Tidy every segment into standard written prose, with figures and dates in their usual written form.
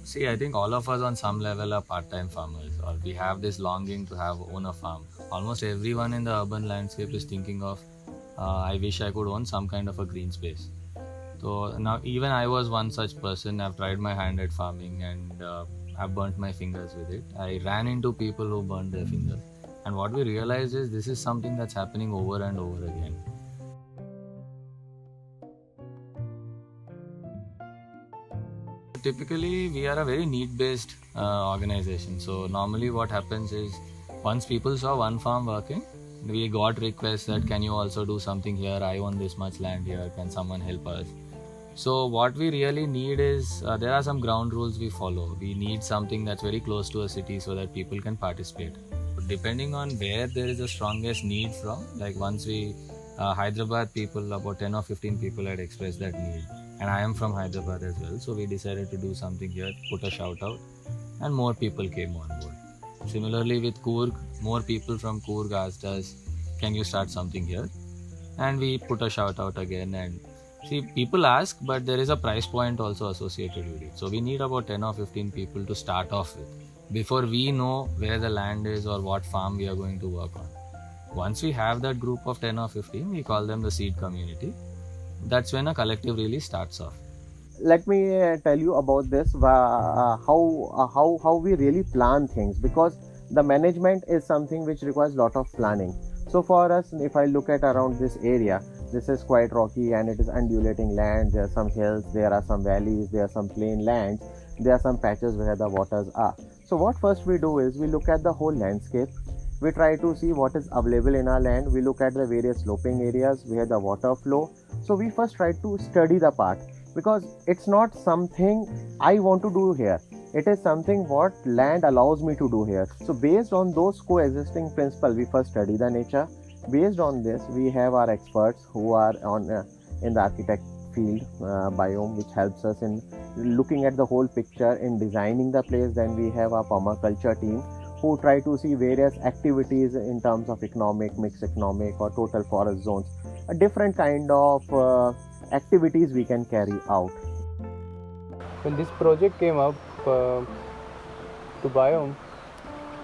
See, I think all of us on some level are part-time farmers, or we have this longing to own a farm. Almost everyone in the urban landscape is thinking of, I wish I could own some kind of a green space. So now, even I was one such person. I've tried my hand at farming, and I've burnt my fingers with it. I ran into people who burned their fingers, and what we realized is this is something that's happening over and over again. Typically, we are a very need-based organization. So normally, what happens is once people saw one farm working, we got requests that can you also do something here? I own this much land here. Can someone help us? So what we really need is there are some ground rules we follow. We need something that's very close to a city so that people can participate. Depending on where there is the strongest need from, like once we Hyderabad people, about 10 or 15 people had expressed that need, and I am from Hyderabad as well, so we decided to do something here, put a shout out, and more people came on board. Similarly with Coorg, more people from Coorg asked us, can you start something here? And we put a shout out again. And see, people ask, but there is a price point also associated with it. So we need about 10 or 15 people to start off with before we know where the land is or what farm we are going to work on. Once we have that group of 10 or 15, we call them the seed community. That's when a collective really starts off. Let me tell you about this, how we really plan things, because the management is something which requires lot of planning. So for us, if I look at around this area, this is quite rocky and it is undulating land. There are some hills, there are some valleys, there are some plain lands, there are some patches where the waters are. So what first we do is we look at the whole landscape. We try to see what is available in our land. We look at the various sloping areas where the water flow. So we first try to study the part, because it's not something I want to do here. It is something what land allows me to do here. So based on those coexisting principles, we first study the nature. Based on this, we have our experts who are on in the architect field, biome, which helps us in looking at the whole picture in designing the place. Then we have our permaculture team who try to see various activities in terms of economic, mixed economic, or total forest zones, a different kind of activities we can carry out. When this project came up to biome,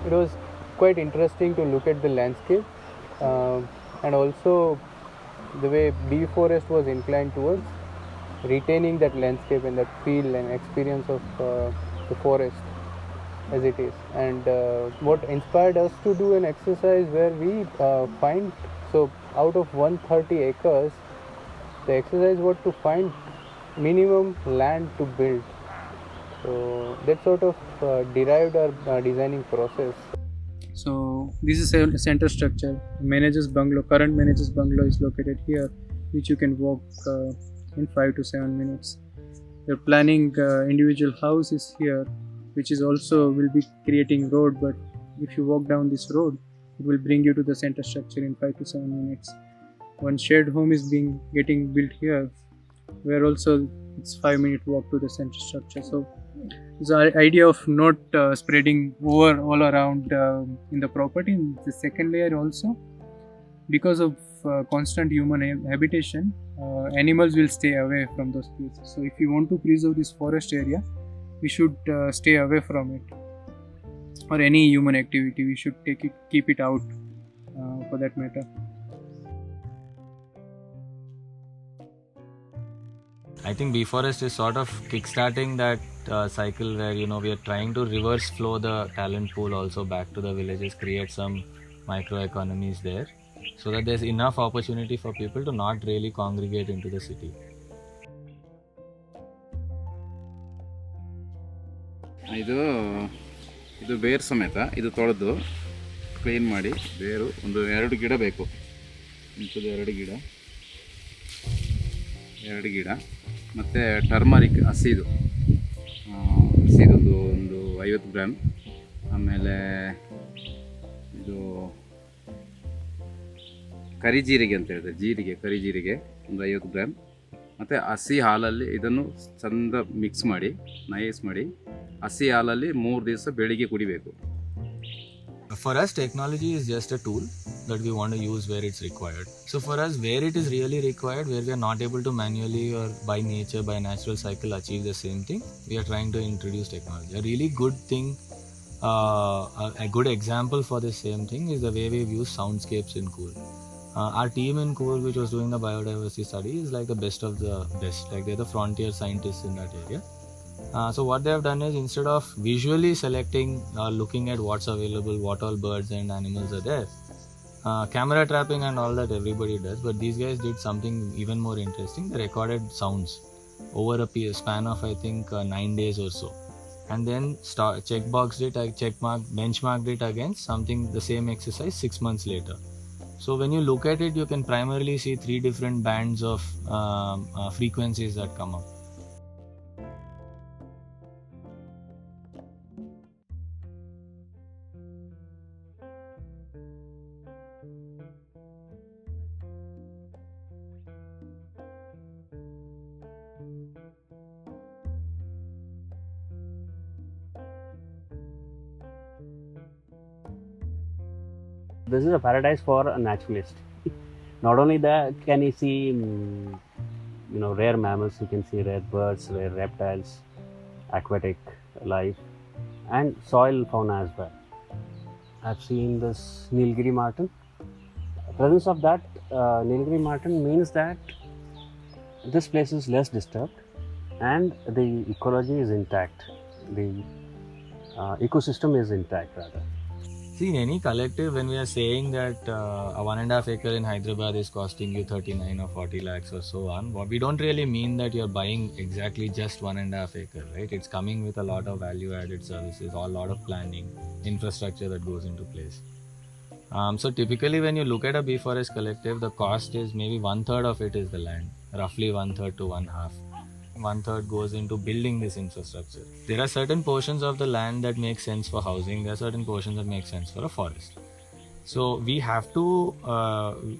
it was quite interesting to look at the landscape and also the way Beforest was inclined towards retaining that landscape and that feel and experience of the forest as it is. And what inspired us to do an exercise where we find, so out of 130 acres, the exercise was to find minimum land to build. So that sort of derived our designing process. So this is a center structure. Manager's bungalow, current manager's bungalow is located here, which you can walk in 5 to 7 minutes. You're planning individual house is here, which is also will be creating road, but if you walk down this road, it will bring you to the center structure in 5 to 7 minutes. One shared home is getting built here, where also it's 5-minute walk to the center structure. So the idea of not spreading over all around in the property. In the second layer also, because of constant human habitation, animals will stay away from those places. So if you want to preserve this forest area, we should stay away from it, or any human activity we should keep it out for that matter. I think Beforest is sort of kickstarting that cycle where we are trying to reverse flow the talent pool also back to the villages, create some microeconomies there, so that there's enough opportunity for people to not really congregate into the city. ಇದು ಬೇರು ಸಮೇತ ಇದು ತೊಳೆದು clean ಮಾಡಿ ಬೇರು ಒಂದು 2 ಗಿಡ ಬೇಕು. ಇಂಥದ್ದು 2 ಗಿಡ ಮತ್ತು ಟರ್ಮರಿಕ್ ಹಸಿದೊಂದು 50 ಗ್ರಾಮ್. ಆಮೇಲೆ ಇದು ಕರಿಜೀರಿಗೆ ಅಂತ ಹೇಳಿದ್ರೆ ಕರಿಜೀರಿಗೆ ಒಂದು 50 ಗ್ರಾಮ್. ಮತ್ತು ಹಸಿ ಹಾಲಲ್ಲಿ ಇದನ್ನು ಚಂದ ಮಿಕ್ಸ್ ಮಾಡಿ ನೈಸ್ ಮಾಡಿ ಹಸಿ ಹಾಲಲ್ಲಿ 3 ದಿವಸ ಬೆಳಿಗ್ಗೆ ಕುಡಿಬೇಕು. For us, technology is just a tool that we want to use where it's required. So for us, where it is really required, where we are not able to manually or by nature, by natural cycle achieve the same thing, we are trying to introduce technology. A really good thing, a good example for the same thing is the way we've used soundscapes in Cool. Our team in Cool, which was doing the biodiversity study, is like the best of the best. Like they're the frontier scientists in that area. So what they have done is, instead of visually selecting or looking at what's available, what all birds and animals are there, camera trapping and all that everybody does, but these guys did something even more interesting. They recorded sounds over a span of I think 9 days or so, and then benchmarked it against something the same exercise 6 months later. So when you look at it, you can primarily see 3 different bands of frequencies that come up. This is a paradise for a naturalist. Not only that, can you see rare mammals, you can see rare birds, rare reptiles, aquatic life, and soil fauna as well. I've seen this Nilgiri marten. The presence of that Nilgiri marten means that this place is less disturbed and the ecology is intact. The ecosystem is intact rather. See, in any collective, when we are saying that a 1.5 acre in Hyderabad is costing you 39 or 40 lakhs or so on, we don't really mean that you're buying exactly just 1.5 acre, right? It's coming with a lot of value added services, a lot of planning, infrastructure that goes into place. So typically when you look at a Beforest collective, the cost is maybe 1/3 of it is the land, roughly 1/3 to 1/2. 1/3 goes into building this infrastructure. There are certain portions of the land that make sense for housing. There are certain portions that make sense for a forest. So we have to,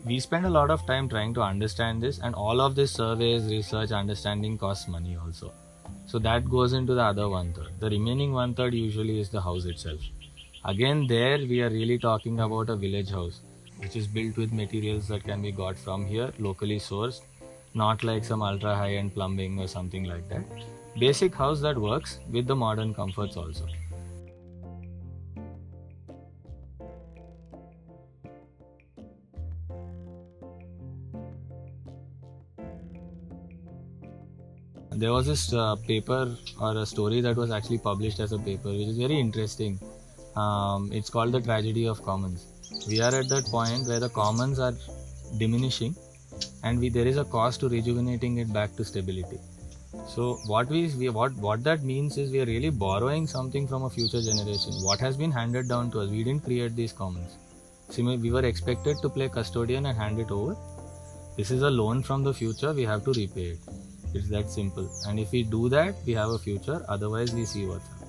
we spend a lot of time trying to understand this, and all of this surveys, research, understanding costs money also. So that goes into the other 1/3. The remaining 1/3 usually is the house itself. Again, there we are really talking about a village house, which is built with materials that can be got from here, locally sourced. Not like some ultra high-end plumbing or something like that. Basic house that works with the modern comforts also. There was this paper or a story that was actually published as a paper, which is very interesting. It's called The Tragedy of Commons. We are at that point where the commons are diminishing, and there is a cost to rejuvenating it back to stability. So what that means is we are really borrowing something from a future generation. What has been handed down to us, we didn't create these commons. We were expected to play custodian and hand it over. This is a loan from the future, we have to repay it. It's that simple. And if we do that, we have a future. Otherwise, we see what's happening.